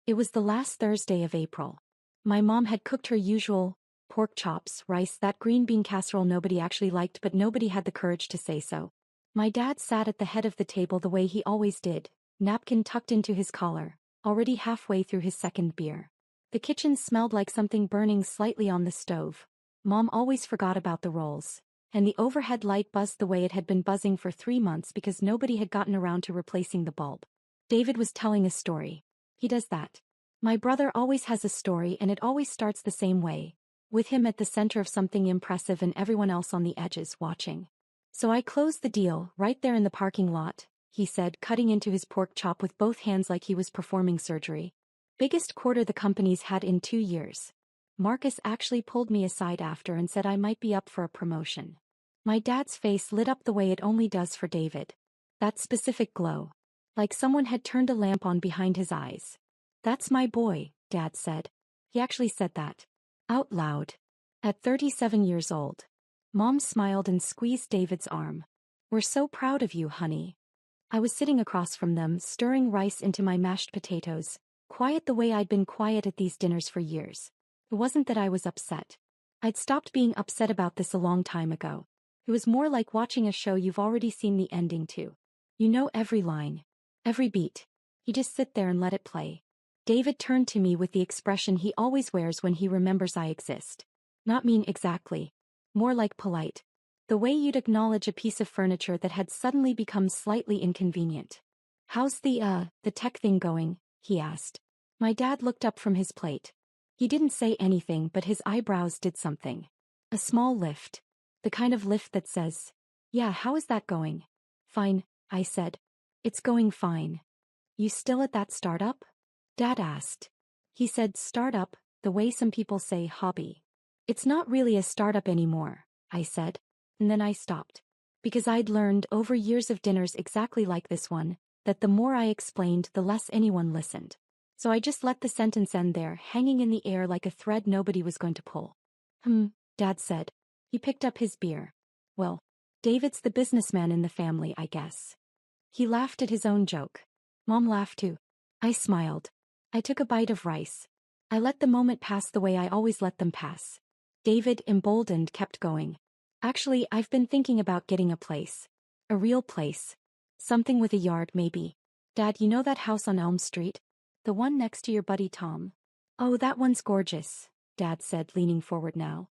It was the last Thursday of April. My mom had cooked her usual pork chops, rice, that green bean casserole nobody actually liked, but nobody had the courage to say so. My dad sat at the head of the table the way he always did, napkin tucked into his collar, already halfway through his second beer. The kitchen smelled like something burning slightly on the stove. Mom always forgot about the rolls, and the overhead light buzzed the way it had been buzzing for 3 months because nobody had gotten around to replacing the bulb. David was telling a story. He does that. My brother always has a story, and it always starts the same way, with him at the center of something impressive and everyone else on the edges watching. So I closed the deal right there in the parking lot, he said, cutting into his pork chop with both hands like he was performing surgery. Biggest quarter the company's had in 2 years. Marcus actually pulled me aside after and said I might be up for a promotion. My dad's face lit up the way it only does for David. That specific glow. Like someone had turned a lamp on behind his eyes. That's my boy, Dad said. He actually said that. Out loud. At 37 years old. Mom smiled and squeezed David's arm. We're so proud of you, honey. I was sitting across from them, stirring rice into my mashed potatoes, quiet the way I'd been quiet at these dinners for years. It wasn't that I was upset. I'd stopped being upset about this a long time ago. It was more like watching a show you've already seen the ending to. You know every line. Every beat. You just sit there and let it play. David turned to me with the expression he always wears when he remembers I exist. Not mean exactly. More like polite. The way you'd acknowledge a piece of furniture that had suddenly become slightly inconvenient. How's the tech thing going? He asked. My dad looked up from his plate. He didn't say anything, but his eyebrows did something. A small lift. The kind of lift that says, yeah, how is that going? Fine, I said. It's going fine. You still at that startup? Dad asked. He said startup, the way some people say hobby. It's not really a startup anymore, I said. And then I stopped. Because I'd learned over years of dinners exactly like this one, that the more I explained, the less anyone listened. So I just let the sentence end there, hanging in the air like a thread nobody was going to pull. Dad said. He picked up his beer. Well, David's the businessman in the family, I guess. He laughed at his own joke. Mom laughed too. I smiled. I took a bite of rice. I let the moment pass the way I always let them pass. David, emboldened, kept going. Actually, I've been thinking about getting a place. A real place. Something with a yard, maybe. Dad, you know that house on Elm Street? The one next to your buddy Tom? Oh, that one's gorgeous, Dad said, leaning forward now.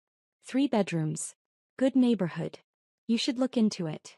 3 bedrooms. Good neighborhood. You should look into it.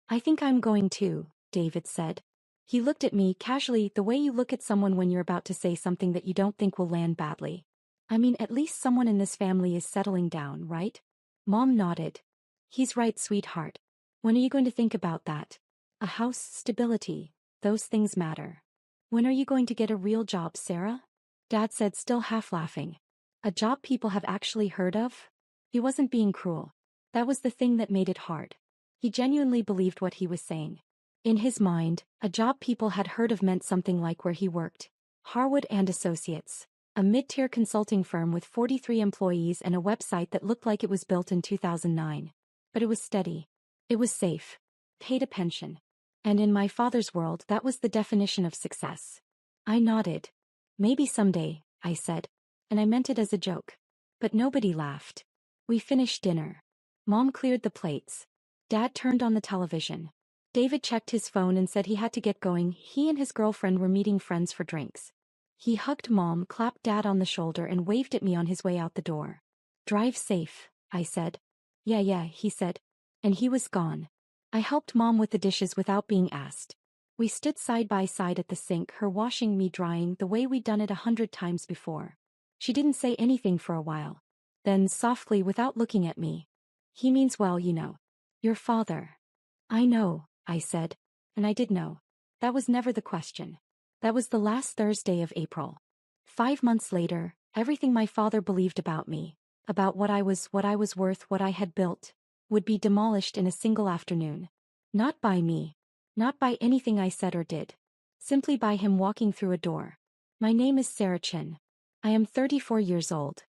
I think I'm going to, David said. He looked at me casually, the way you look at someone when you're about to say something that you don't think will land badly. I mean, at least someone in this family is settling down, right? Mom nodded. He's right, sweetheart. When are you going to think about that? A house, stability, those things matter. When are you going to get a real job, Sarah? Dad said, still half laughing. A job people have actually heard of? He wasn't being cruel. That was the thing that made it hard. He genuinely believed what he was saying. In his mind, a job people had heard of meant something like where he worked. Harwood and Associates. A mid-tier consulting firm with 43 employees and a website that looked like it was built in 2009. But it was steady. It was safe. Paid a pension. And in my father's world, that was the definition of success. I nodded. Maybe someday, I said. And I meant it as a joke. But nobody laughed. We finished dinner. Mom cleared the plates. Dad turned on the television. David checked his phone and said he had to get going. He and his girlfriend were meeting friends for drinks. He hugged Mom, clapped Dad on the shoulder and waved at me on his way out the door. Drive safe, I said. Yeah, he said. And he was gone. I helped Mom with the dishes without being asked. We stood side by side at the sink, her washing, me drying, the way we'd done it 100 times before. She didn't say anything for a while. Then, softly, without looking at me. He means well, you know. Your father. I know, I said. And I did know. That was never the question. That was the last Thursday of April. 5 months later, everything my father believed about me, about what I was worth, what I had built, would be demolished in a single afternoon. Not by me. Not by anything I said or did. Simply by him walking through a door. My name is Sarah Chin. I am 34 years old.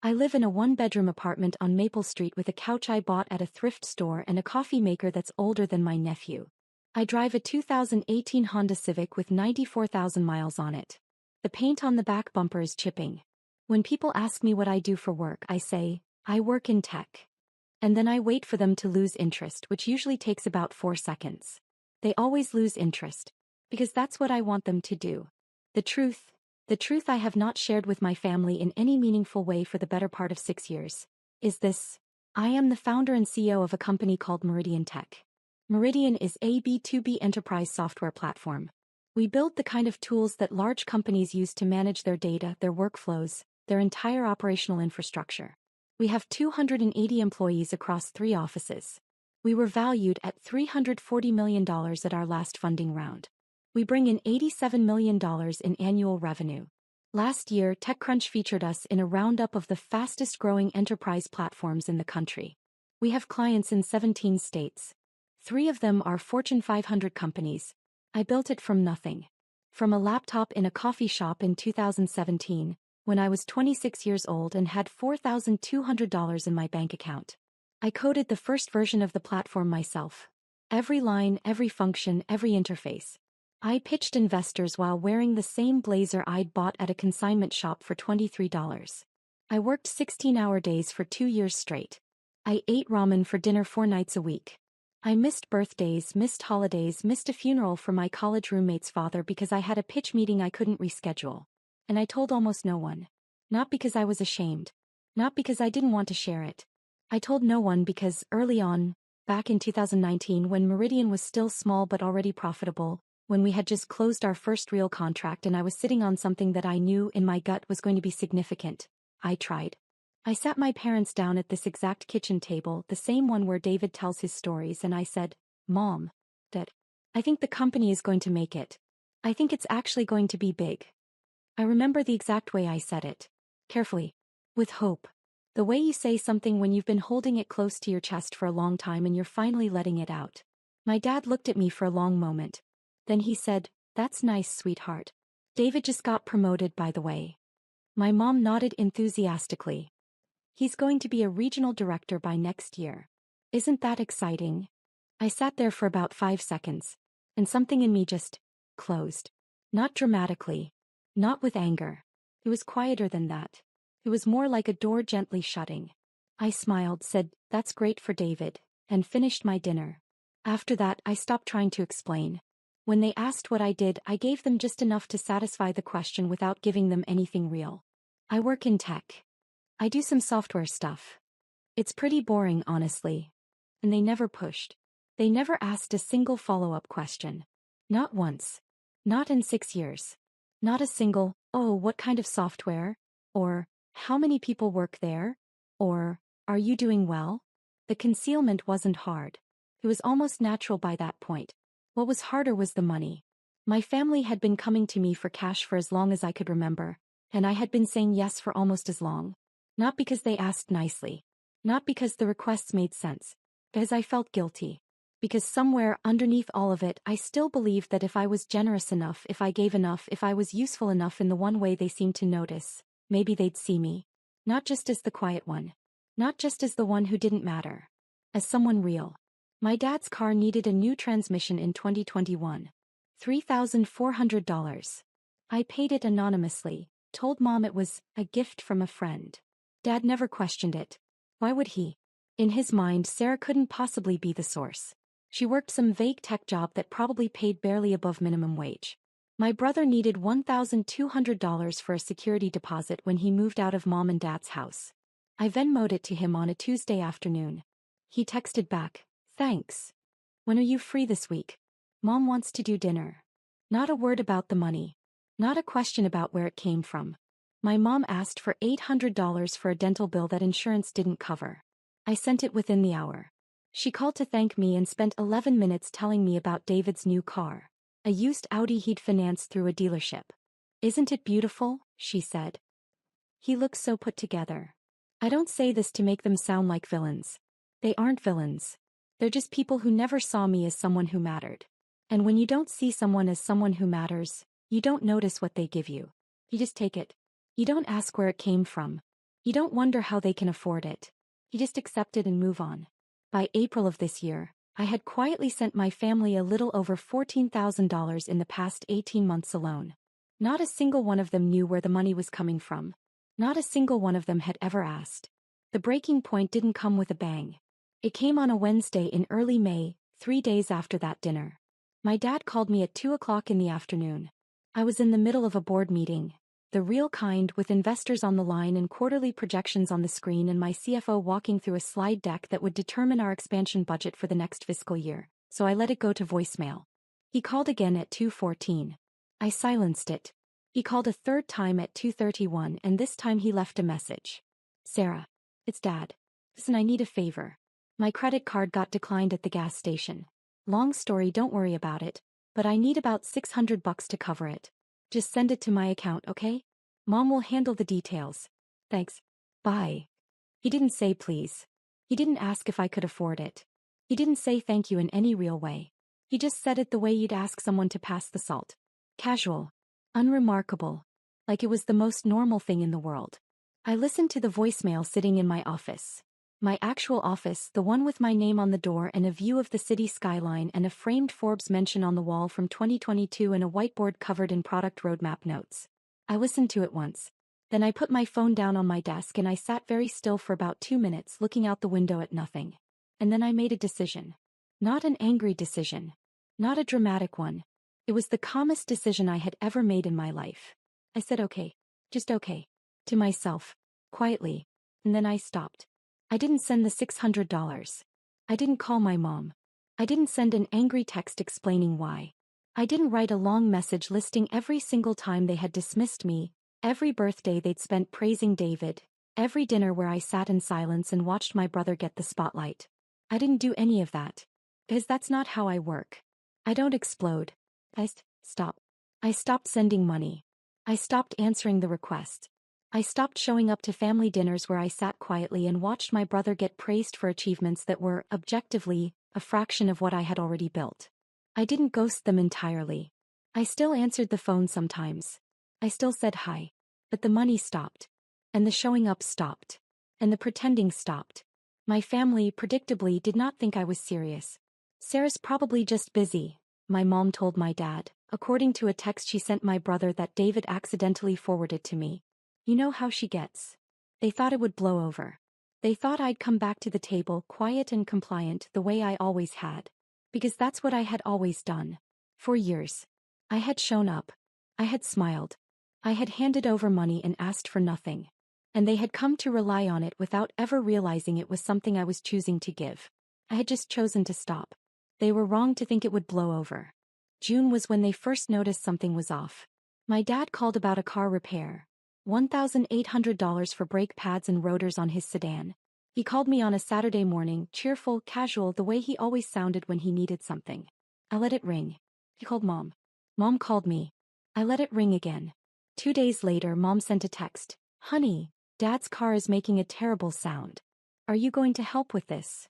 I live in a 1-bedroom apartment on Maple Street with a couch I bought at a thrift store and a coffee maker that's older than my nephew. I drive a 2018 Honda Civic with 94,000 miles on it. The paint on the back bumper is chipping. When people ask me what I do for work, I say, I work in tech. And then I wait for them to lose interest, which usually takes about 4 seconds. They always lose interest. Because that's what I want them to do. The truth I have not shared with my family in any meaningful way for the better part of 6 years, is this. I am the founder and CEO of a company called Meridian Tech. Meridian is a B2B enterprise software platform. We build the kind of tools that large companies use to manage their data, their workflows, their entire operational infrastructure. We have 280 employees across 3 offices. We were valued at $340 million at our last funding round. We bring in $87 million in annual revenue. Last year, TechCrunch featured us in a roundup of the fastest-growing enterprise platforms in the country. We have clients in 17 states. 3 of them are Fortune 500 companies. I built it from nothing. From a laptop in a coffee shop in 2017, when I was 26 years old and had $4,200 in my bank account. I coded the first version of the platform myself. Every line, every function, every interface. I pitched investors while wearing the same blazer I'd bought at a consignment shop for $23. I worked 16-hour days for 2 years straight. I ate ramen for dinner 4 nights a week. I missed birthdays, missed holidays, missed a funeral for my college roommate's father because I had a pitch meeting I couldn't reschedule. And I told almost no one. Not because I was ashamed. Not because I didn't want to share it. I told no one because, early on, back in 2019 when Meridian was still small but already profitable, when we had just closed our first real contract and I was sitting on something that I knew in my gut was going to be significant, I tried. I sat my parents down at this exact kitchen table, the same one where David tells his stories, and I said, Mom, Dad, I think the company is going to make it. I think it's actually going to be big. I remember the exact way I said it. Carefully. With hope. The way you say something when you've been holding it close to your chest for a long time and you're finally letting it out. My dad looked at me for a long moment. Then he said, That's nice, sweetheart. David just got promoted, by the way. My mom nodded enthusiastically. He's going to be a regional director by next year. Isn't that exciting? I sat there for about 5 seconds. And something in me just closed. Not dramatically. Not with anger. It was quieter than that. It was more like a door gently shutting. I smiled, said, That's great for David, and finished my dinner. After that, I stopped trying to explain. When they asked what I did, I gave them just enough to satisfy the question without giving them anything real. I work in tech. I do some software stuff. It's pretty boring, honestly. And they never pushed. They never asked a single follow-up question. Not once. Not in 6 years. Not a single, oh, what kind of software? Or, how many people work there? Or, are you doing well? The concealment wasn't hard. It was almost natural by that point. What was harder was the money. My family had been coming to me for cash for as long as I could remember, and I had been saying yes for almost as long. Not because they asked nicely. Not because the requests made sense. Because I felt guilty. Because somewhere underneath all of it, I still believed that if I was generous enough, if I gave enough, if I was useful enough in the one way they seemed to notice, maybe they'd see me. Not just as the quiet one. Not just as the one who didn't matter. As someone real. My dad's car needed a new transmission in 2021. $3,400. I paid it anonymously, told Mom it was a gift from a friend. Dad never questioned it. Why would he? In his mind, Sarah couldn't possibly be the source. She worked some vague tech job that probably paid barely above minimum wage. My brother needed $1,200 for a security deposit when he moved out of Mom and Dad's house. I Venmo'd it to him on a Tuesday afternoon. He texted back, Thanks. When are you free this week? Mom wants to do dinner. Not a word about the money. Not a question about where it came from. My mom asked for $800 for a dental bill that insurance didn't cover. I sent it within the hour. She called to thank me and spent 11 minutes telling me about David's new car. A used Audi he'd financed through a dealership. Isn't it beautiful? She said. He looks so put together. I don't say this to make them sound like villains. They aren't villains. They're just people who never saw me as someone who mattered. And when you don't see someone as someone who matters, you don't notice what they give you. You just take it. You don't ask where it came from. You don't wonder how they can afford it. You just accept it and move on. By April of this year, I had quietly sent my family a little over $14,000 in the past 18 months alone. Not a single one of them knew where the money was coming from. Not a single one of them had ever asked. The breaking point didn't come with a bang. It came on a Wednesday in early May, 3 days after that dinner. My dad called me at 2 o'clock in the afternoon. I was in the middle of a board meeting, the real kind, with investors on the line and quarterly projections on the screen, and my CFO walking through a slide deck that would determine our expansion budget for the next fiscal year, so I let it go to voicemail. He called again at 2:14. I silenced it. He called a third time at 2:31, and this time he left a message. Sarah. It's Dad. Listen, I need a favor. My credit card got declined at the gas station. Long story, don't worry about it, but I need about $600 to cover it. Just send it to my account, okay? Mom will handle the details. Thanks. Bye. He didn't say please. He didn't ask if I could afford it. He didn't say thank you in any real way. He just said it the way you'd ask someone to pass the salt. Casual. Unremarkable. Like it was the most normal thing in the world. I listened to the voicemail sitting in my office. My actual office, the one with my name on the door and a view of the city skyline and a framed Forbes mention on the wall from 2022 and a whiteboard covered in product roadmap notes. I listened to it once. Then I put my phone down on my desk and I sat very still for about 2 minutes looking out the window at nothing. And then I made a decision. Not an angry decision. Not a dramatic one. It was the calmest decision I had ever made in my life. I said okay. Just okay. To myself. Quietly. And then I stopped. I didn't send the $600. I didn't call my mom. I didn't send an angry text explaining why. I didn't write a long message listing every single time they had dismissed me, every birthday they'd spent praising David, every dinner where I sat in silence and watched my brother get the spotlight. I didn't do any of that. Because that's not how I work. I don't explode. Stop. I stopped sending money. I stopped answering the request. I stopped showing up to family dinners where I sat quietly and watched my brother get praised for achievements that were, objectively, a fraction of what I had already built. I didn't ghost them entirely. I still answered the phone sometimes. I still said hi. But the money stopped. And the showing up stopped. And the pretending stopped. My family, predictably, did not think I was serious. Sarah's probably just busy, my mom told my dad, according to a text she sent my brother that David accidentally forwarded to me. You know how she gets. They thought it would blow over. They thought I'd come back to the table quiet and compliant the way I always had. Because that's what I had always done. For years. I had shown up. I had smiled. I had handed over money and asked for nothing. And they had come to rely on it without ever realizing it was something I was choosing to give. I had just chosen to stop. They were wrong to think it would blow over. June was when they first noticed something was off. My dad called about a car repair. $1,800 for brake pads and rotors on his sedan. He called me on a Saturday morning, cheerful, casual, the way he always sounded when he needed something. I let it ring. He called Mom. Mom called me. I let it ring again. 2 days later, Mom sent a text. Honey, Dad's car is making a terrible sound. Are you going to help with this?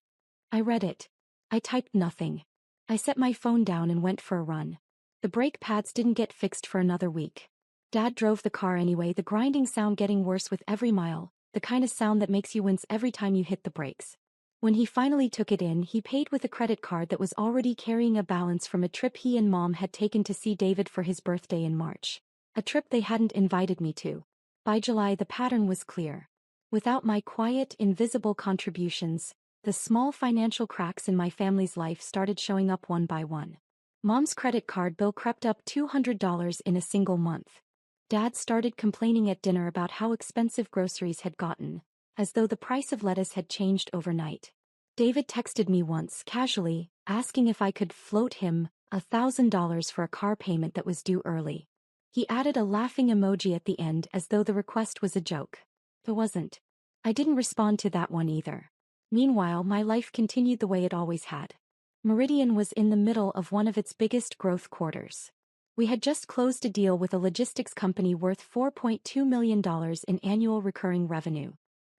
I read it. I typed nothing. I set my phone down and went for a run. The brake pads didn't get fixed for another week. Dad drove the car anyway, the grinding sound getting worse with every mile, the kind of sound that makes you wince every time you hit the brakes. When he finally took it in, he paid with a credit card that was already carrying a balance from a trip he and Mom had taken to see David for his birthday in March. A trip they hadn't invited me to. By July, the pattern was clear. Without my quiet, invisible contributions, the small financial cracks in my family's life started showing up one by one. Mom's credit card bill crept up $200 in a single month. Dad started complaining at dinner about how expensive groceries had gotten, as though the price of lettuce had changed overnight. David texted me once, casually, asking if I could float him $1,000 for a car payment that was due early. He added a laughing emoji at the end as though the request was a joke. It wasn't. I didn't respond to that one either. Meanwhile, my life continued the way it always had. Meridian was in the middle of one of its biggest growth quarters. We had just closed a deal with a logistics company worth $4.2 million in annual recurring revenue.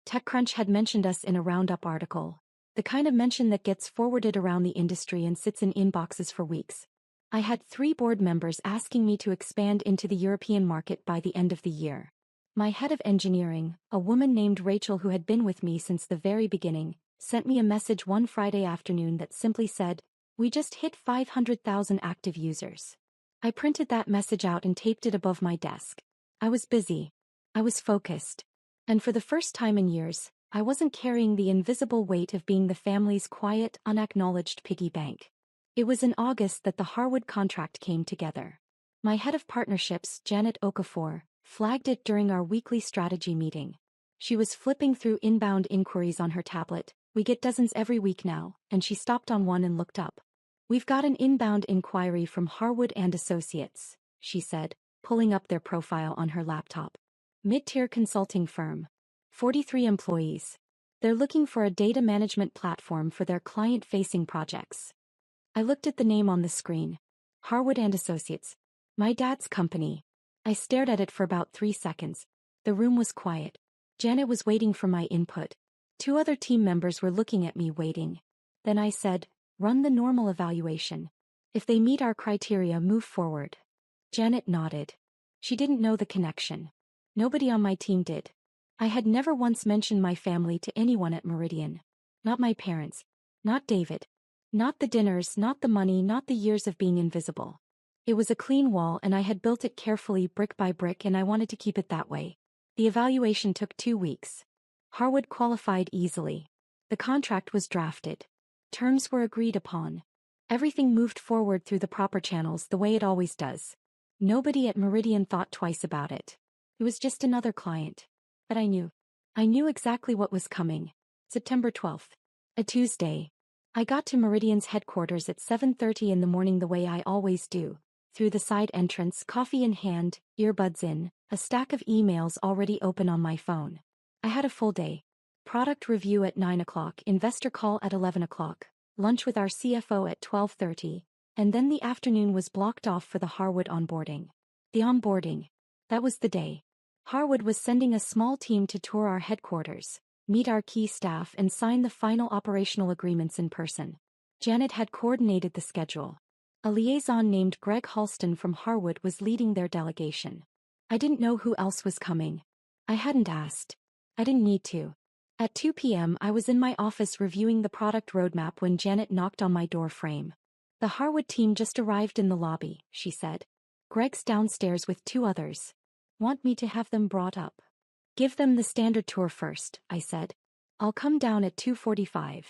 TechCrunch had mentioned us in a roundup article, the kind of mention that gets forwarded around the industry and sits in inboxes for weeks. I had 3 board members asking me to expand into the European market by the end of the year. My head of engineering, a woman named Rachel who had been with me since the very beginning, sent me a message one Friday afternoon that simply said, "We just hit 500,000 active users." I printed that message out and taped it above my desk. I was busy. I was focused. And for the first time in years, I wasn't carrying the invisible weight of being the family's quiet, unacknowledged piggy bank. It was in August that the Harwood contract came together. My head of partnerships, Janet Okafor, flagged it during our weekly strategy meeting. She was flipping through inbound inquiries on her tablet. We get dozens every week now, and she stopped on one and looked up. We've got an inbound inquiry from Harwood and Associates, she said, pulling up their profile on her laptop. Mid-tier consulting firm. 43 employees. They're looking for a data management platform for their client-facing projects. I looked at the name on the screen. Harwood and Associates. My dad's company. I stared at it for about 3 seconds. The room was quiet. Janet was waiting for my input. 2 other team members were looking at me waiting. Then I said, run the normal evaluation. If they meet our criteria, move forward. Janet nodded. She didn't know the connection. Nobody on my team did. I had never once mentioned my family to anyone at Meridian. Not my parents. Not David. Not the dinners, not the money, not the years of being invisible. It was a clean wall and I had built it carefully brick by brick and I wanted to keep it that way. The evaluation took 2 weeks. Harwood qualified easily. The contract was drafted. Terms were agreed upon. Everything moved forward through the proper channels the way it always does. Nobody at Meridian thought twice about it. It was just another client. But I knew. I knew exactly what was coming. September 12th. A Tuesday. I got to Meridian's headquarters at 7:30 in the morning the way I always do. Through the side entrance, coffee in hand, earbuds in, a stack of emails already open on my phone. I had a full day. Product review at 9 o'clock, investor call at 11 o'clock, lunch with our CFO at 12:30, and then the afternoon was blocked off for the Harwood onboarding. The onboarding. That was the day. Harwood was sending a small team to tour our headquarters, meet our key staff and sign the final operational agreements in person. Janet had coordinated the schedule. A liaison named Greg Halston from Harwood was leading their delegation. I didn't know who else was coming. I hadn't asked. I didn't need to. At 2 p.m. I was in my office reviewing the product roadmap when Janet knocked on my door frame. The Harwood team just arrived in the lobby, she said. Greg's downstairs with 2 others. Want me to have them brought up? Give them the standard tour first, I said. I'll come down at 2:45.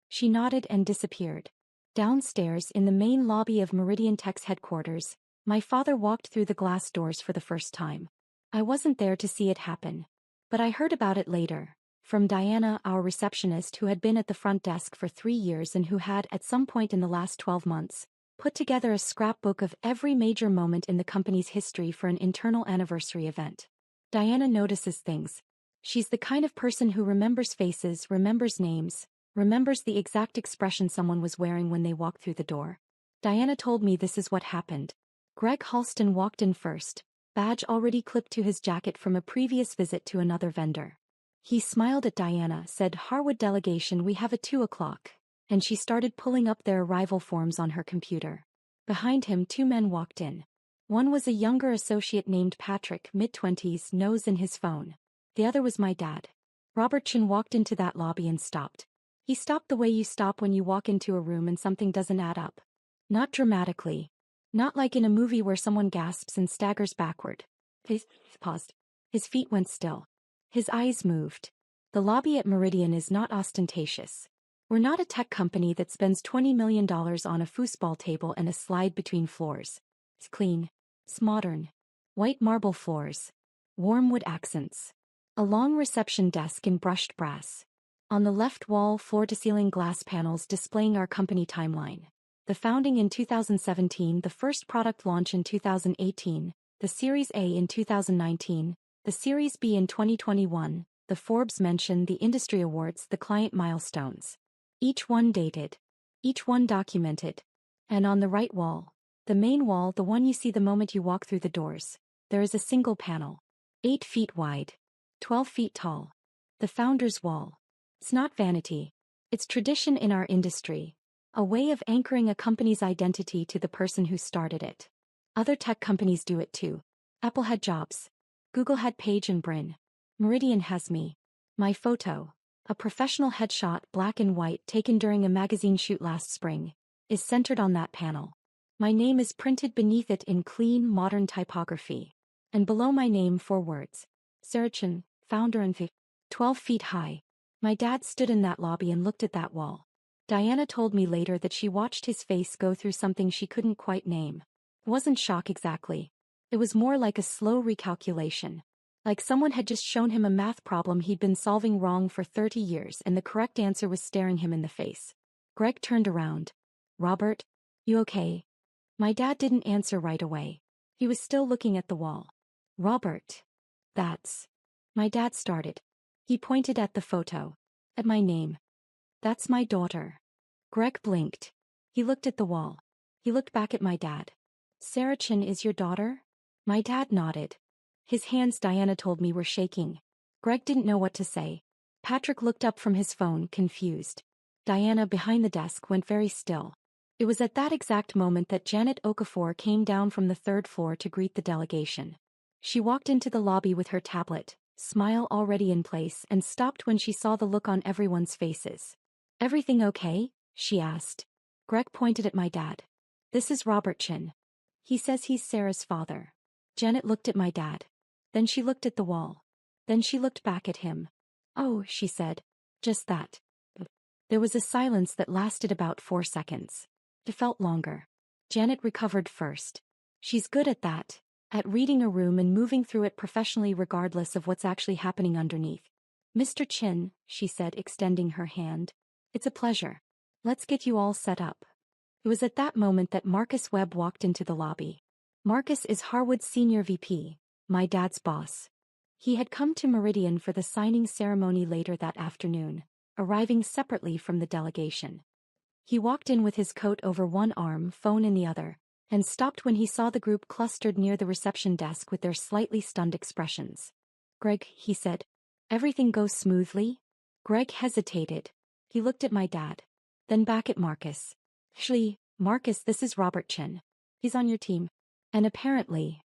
She nodded and disappeared. Downstairs in the main lobby of Meridian Tech's headquarters, my father walked through the glass doors for the first time. I wasn't there to see it happen. But I heard about it later, from Diana, our receptionist who had been at the front desk for 3 years and who had, at some point in the last 12 months, put together a scrapbook of every major moment in the company's history for an internal anniversary event. Diana notices things. She's the kind of person who remembers faces, remembers names, remembers the exact expression someone was wearing when they walked through the door. Diana told me this is what happened. Greg Halston walked in first, badge already clipped to his jacket from a previous visit to another vendor. He smiled at Diana, said, Harwood delegation, we have at 2 o'clock. And she started pulling up their arrival forms on her computer. Behind him 2 men walked in. One was a younger associate named Patrick, mid-20s, nose in his phone. The other was my dad. Robert Chin walked into that lobby and stopped. He stopped the way you stop when you walk into a room and something doesn't add up. Not dramatically. Not like in a movie where someone gasps and staggers backward. He paused. His feet went still. His eyes moved. The lobby at Meridian is not ostentatious. We're not a tech company that spends $20 million on a foosball table and a slide between floors. It's clean. It's modern. White marble floors. Warm wood accents. A long reception desk in brushed brass. On the left wall, floor-to-ceiling glass panels displaying our company timeline. The founding in 2017, the first product launch in 2018, the Series A in 2019, the Series B in 2021, the Forbes mention, the industry awards, the client milestones. Each one dated. Each one documented. And on the right wall, the main wall, the one you see the moment you walk through the doors, there is a single panel. 8 feet wide. 12 feet tall. The founder's wall. It's not vanity. It's tradition in our industry. A way of anchoring a company's identity to the person who started it. Other tech companies do it too. Apple had Jobs. Google had Page and Brin. Meridian has me. My photo, a professional headshot, black and white, taken during a magazine shoot last spring, is centered on that panel. My name is printed beneath it in clean, modern typography. And below my name 4 words. Sarah Chen, founder and 12 feet high. My dad stood in that lobby and looked at that wall. Diana told me later that she watched his face go through something she couldn't quite name. It wasn't shock exactly. It was more like a slow recalculation. Like someone had just shown him a math problem he'd been solving wrong for 30 years and the correct answer was staring him in the face. Greg turned around. Robert? You okay? My dad didn't answer right away. He was still looking at the wall. Robert. That's. My dad started. He pointed at the photo. At my name. That's my daughter. Greg blinked. He looked at the wall. He looked back at my dad. Sarah Chen is your daughter? My dad nodded. His hands, Diana told me, were shaking. Greg didn't know what to say. Patrick looked up from his phone, confused. Diana, behind the desk, went very still. It was at that exact moment that Janet Okafor came down from the 3rd floor to greet the delegation. She walked into the lobby with her tablet, smile already in place, and stopped when she saw the look on everyone's faces. Everything okay? She asked. Greg pointed at my dad. This is Robert Chen. He says he's Sarah's father. Janet looked at my dad. Then she looked at the wall. Then she looked back at him. Oh, she said. Just that. There was a silence that lasted about 4 seconds. It felt longer. Janet recovered first. She's good at that. At reading a room and moving through it professionally regardless of what's actually happening underneath. Mr. Chin, she said, extending her hand. It's a pleasure. Let's get you all set up. It was at that moment that Marcus Webb walked into the lobby. Marcus is Harwood's senior VP, my dad's boss. He had come to Meridian for the signing ceremony later that afternoon, arriving separately from the delegation. He walked in with his coat over one arm, phone in the other, and stopped when he saw the group clustered near the reception desk with their slightly stunned expressions. Greg, he said. Everything goes smoothly? Greg hesitated. He looked at my dad. Then back at Marcus. Actually, Marcus, this is Robert Chen. He's on your team. And apparently.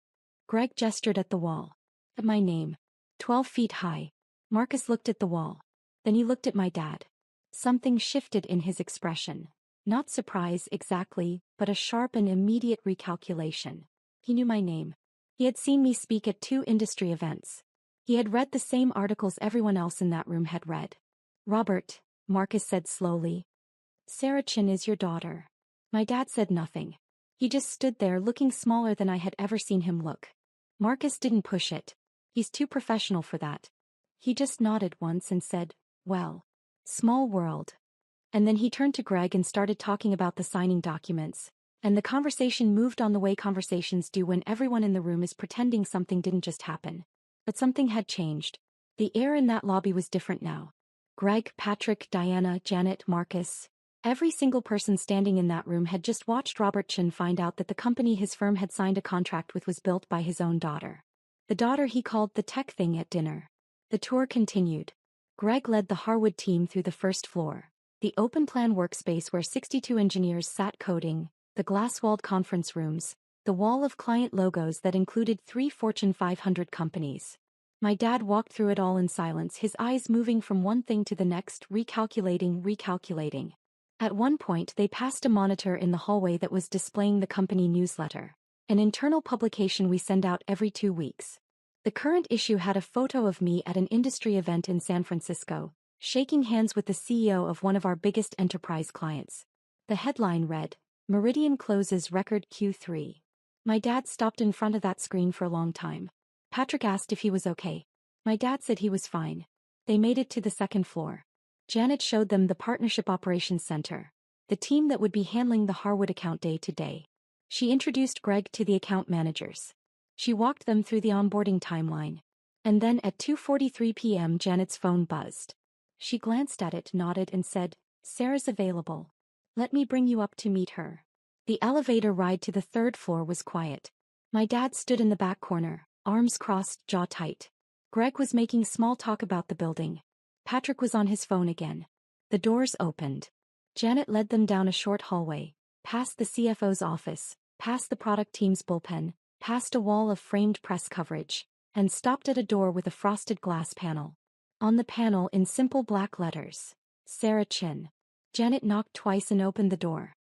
Greg gestured at the wall. At my name. 12 feet high. Marcus looked at the wall. Then he looked at my dad. Something shifted in his expression. Not surprise exactly, but a sharp and immediate recalculation. He knew my name. He had seen me speak at 2 industry events. He had read the same articles everyone else in that room had read. Robert, Marcus said slowly. Sarah Chen is your daughter. My dad said nothing. He just stood there looking smaller than I had ever seen him look. Marcus didn't push it. He's too professional for that. He just nodded once and said, well. Small world. And then he turned to Greg and started talking about the signing documents, and the conversation moved on the way conversations do when everyone in the room is pretending something didn't just happen. But something had changed. The air in that lobby was different now. Greg, Patrick, Diana, Janet, Marcus. Every single person standing in that room had just watched Robert Chen find out that the company his firm had signed a contract with was built by his own daughter. The daughter he called the tech thing at dinner. The tour continued. Greg led the Harwood team through the 1st floor, the open-plan workspace where 62 engineers sat coding, the glass-walled conference rooms, the wall of client logos that included 3 Fortune 500 companies. My dad walked through it all in silence, his eyes moving from one thing to the next, recalculating. At one point they passed a monitor in the hallway that was displaying the company newsletter, an internal publication we send out every 2 weeks. The current issue had a photo of me at an industry event in San Francisco, shaking hands with the CEO of one of our biggest enterprise clients. The headline read, Meridian closes record Q3. My dad stopped in front of that screen for a long time. Patrick asked if he was okay. My dad said he was fine. They made it to the 2nd floor. Janet showed them the Partnership Operations Center, the team that would be handling the Harwood account day to day. She introduced Greg to the account managers. She walked them through the onboarding timeline. And then at 2:43 p.m. Janet's phone buzzed. She glanced at it, nodded and said, Sarah's available. Let me bring you up to meet her. The elevator ride to the 3rd floor was quiet. My dad stood in the back corner, arms crossed, jaw tight. Greg was making small talk about the building. Patrick was on his phone again. The doors opened. Janet led them down a short hallway, past the CFO's office, past the product team's bullpen, past a wall of framed press coverage, and stopped at a door with a frosted glass panel. On the panel in simple black letters, Sarah Chen. Janet knocked twice and opened the door.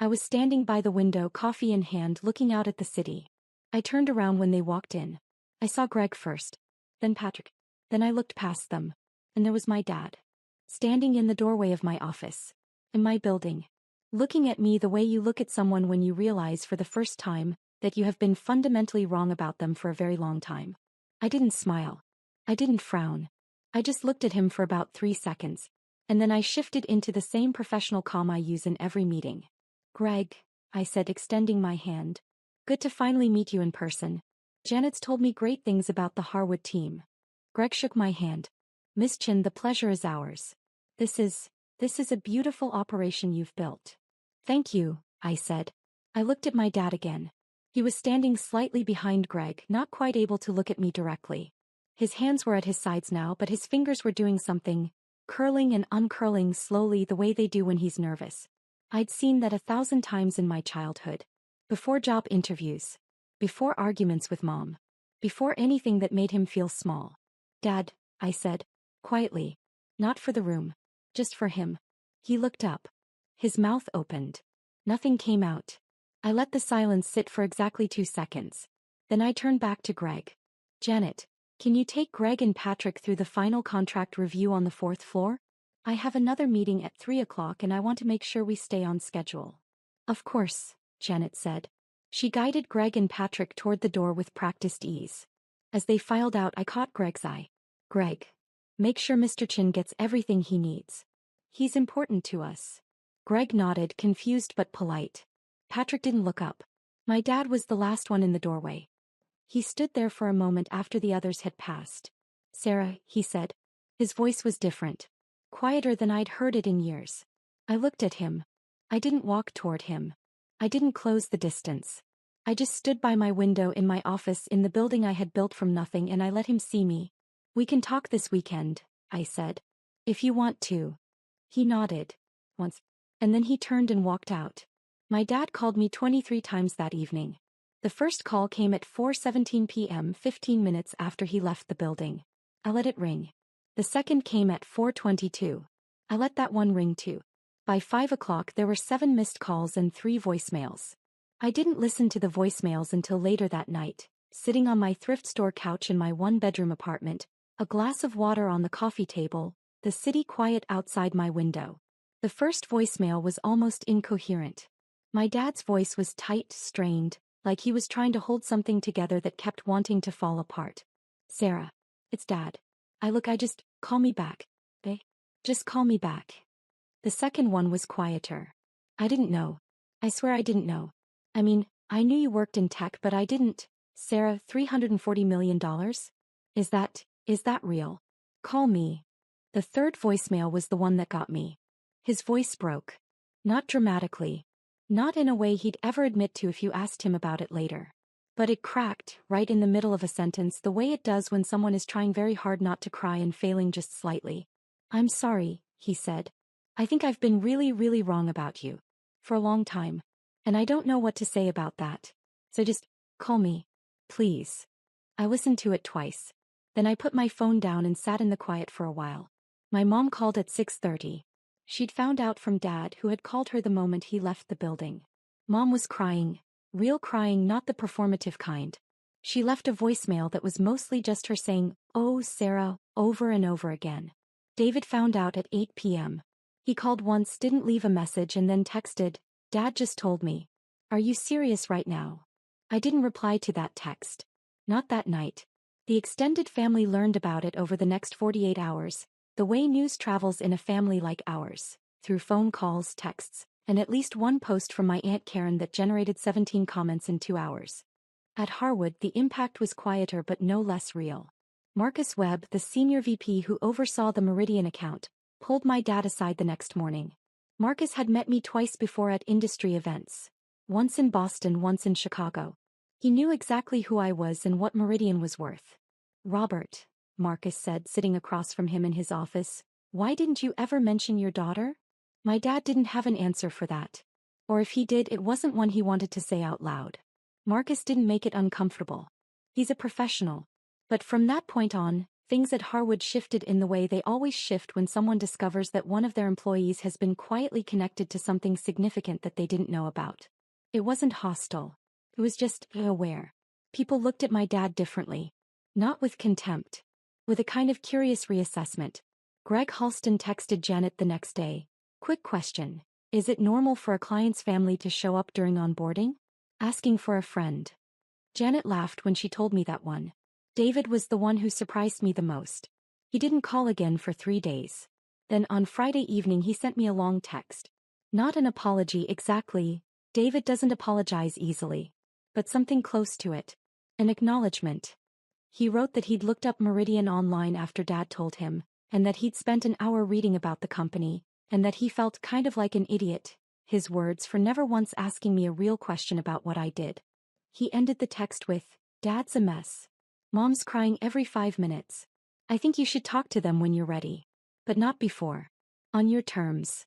I was standing by the window, coffee in hand, looking out at the city. I turned around when they walked in. I saw Greg first, then Patrick. Then I looked past them, and there was my dad, standing in the doorway of my office, in my building, looking at me the way you look at someone when you realize for the first time that you have been fundamentally wrong about them for a very long time. I didn't smile. I didn't frown. I just looked at him for about 3 seconds, and then I shifted into the same professional calm I use in every meeting. Greg, I said, extending my hand. Good to finally meet you in person. Janet's told me great things about the Harwood team. Greg shook my hand. Miss Chin, the pleasure is ours. This is a beautiful operation you've built. Thank you, I said. I looked at my dad again. He was standing slightly behind Greg, not quite able to look at me directly. His hands were at his sides now, but his fingers were doing something, curling and uncurling slowly the way they do when he's nervous. I'd seen that 1,000 times in my childhood. Before job interviews. Before arguments with Mom. Before anything that made him feel small. Dad, I said, quietly. Not for the room. Just for him. He looked up. His mouth opened. Nothing came out. I let the silence sit for exactly 2 seconds. Then I turned back to Greg. Janet, can you take Greg and Patrick through the final contract review on the 4th floor? I have another meeting at 3 o'clock and I want to make sure we stay on schedule. Of course, Janet said. She guided Greg and Patrick toward the door with practiced ease. As they filed out, I caught Greg's eye. Greg, make sure Mr. Chin gets everything he needs. He's important to us. Greg nodded, confused but polite. Patrick didn't look up. My dad was the last one in the doorway. He stood there for a moment after the others had passed. Sarah, he said. His voice was different. Quieter than I'd heard it in years. I looked at him. I didn't walk toward him. I didn't close the distance. I just stood by my window in my office in the building I had built from nothing, and I let him see me. We can talk this weekend, I said. If you want to. He nodded. Once. And then he turned and walked out. My dad called me 23 times that evening. The first call came at 4:17 p.m., 15 minutes after he left the building. I let it ring. The second came at 4:22. I let that one ring too. By 5 o'clock there were 7 missed calls and 3 voicemails. I didn't listen to the voicemails until later that night, sitting on my thrift store couch in my 1-bedroom apartment, a glass of water on the coffee table, the city quiet outside my window. The first voicemail was almost incoherent. My dad's voice was tight, strained, like he was trying to hold something together that kept wanting to fall apart. Sarah. It's Dad. Call me back. Bae? Just call me back. The second one was quieter. I didn't know. I swear I didn't know. I mean, I knew you worked in tech, but I didn't. Sarah, $340 million? Is that real? Call me. The third voicemail was the one that got me. His voice broke. Not dramatically. Not in a way he'd ever admit to if you asked him about it later. But it cracked, right in the middle of a sentence, the way it does when someone is trying very hard not to cry and failing just slightly. I'm sorry, he said. I think I've been really, really wrong about you. For a long time. And I don't know what to say about that. So just, call me. Please. I listened to it twice. Then I put my phone down and sat in the quiet for a while. My mom called at 6:30. She'd found out from Dad, who had called her the moment he left the building. Mom was crying. Real crying, not the performative kind. She left a voicemail that was mostly just her saying, "Oh, Sarah," over and over again. David found out at 8 p.m. He called once, didn't leave a message, and then texted, "Dad just told me. Are you serious right now?" I didn't reply to that text. Not that night. The extended family learned about it over the next 48 hours, the way news travels in a family like ours, through phone calls, texts, and at least one post from my Aunt Karen that generated 17 comments in 2 hours. At Harwood, the impact was quieter but no less real. Marcus Webb, the senior VP who oversaw the Meridian account, pulled my dad aside the next morning. Marcus had met me twice before at industry events. Once in Boston, once in Chicago. He knew exactly who I was and what Meridian was worth. "Robert," Marcus said, sitting across from him in his office, "why didn't you ever mention your daughter?" My dad didn't have an answer for that. Or if he did, it wasn't one he wanted to say out loud. Marcus didn't make it uncomfortable. He's a professional. But from that point on, Things at Harwood shifted in the way they always shift when someone discovers that one of their employees has been quietly connected to something significant that they didn't know about. It wasn't hostile. It was just aware. People looked at my dad differently. Not with contempt. With a kind of curious reassessment. Greg Halston texted Janet the next day. Quick question. Is it normal for a client's family to show up during onboarding? Asking for a friend. Janet laughed when she told me that one. David was the one who surprised me the most. He didn't call again for 3 days. Then on Friday evening he sent me a long text. Not an apology exactly. David doesn't apologize easily. But something close to it. An acknowledgement. He wrote that he'd looked up Meridian online after Dad told him, and that he'd spent an hour reading about the company, and that he felt kind of like an idiot, his words, for never once asking me a real question about what I did. He ended the text with, "Dad's a mess. Mom's crying every 5 minutes. I think you should talk to them when you're ready. But not before. On your terms."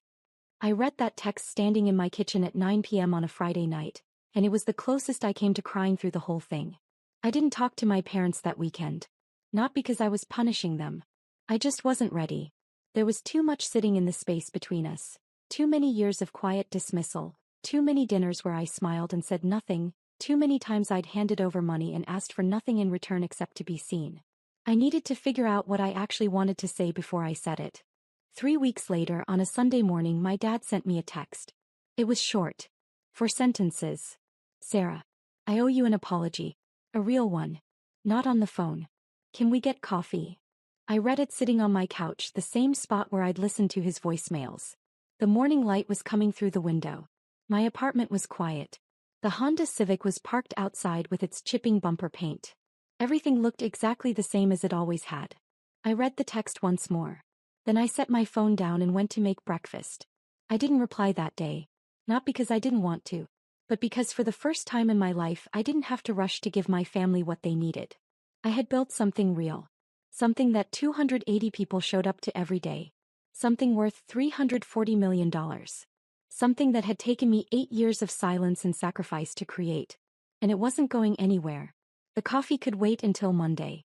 I read that text standing in my kitchen at 9 p.m. on a Friday night, and it was the closest I came to crying through the whole thing. I didn't talk to my parents that weekend. Not because I was punishing them. I just wasn't ready. There was too much sitting in the space between us. Too many years of quiet dismissal. Too many dinners where I smiled and said nothing. Too many times I'd handed over money and asked for nothing in return except to be seen. I needed to figure out what I actually wanted to say before I said it. 3 weeks later, on a Sunday morning, my dad sent me a text. It was short. 4 sentences. "Sarah, I owe you an apology. A real one. Not on the phone. Can we get coffee?" I read it sitting on my couch, the same spot where I'd listened to his voicemails. The morning light was coming through the window. My apartment was quiet. The Honda Civic was parked outside with its chipping bumper paint. Everything looked exactly the same as it always had. I read the text once more. Then I set my phone down and went to make breakfast. I didn't reply that day. Not because I didn't want to, but because for the first time in my life I didn't have to rush to give my family what they needed. I had built something real. Something that 280 people showed up to every day. Something worth $340 million. Something that had taken me 8 years of silence and sacrifice to create. And it wasn't going anywhere. The coffee could wait until Monday.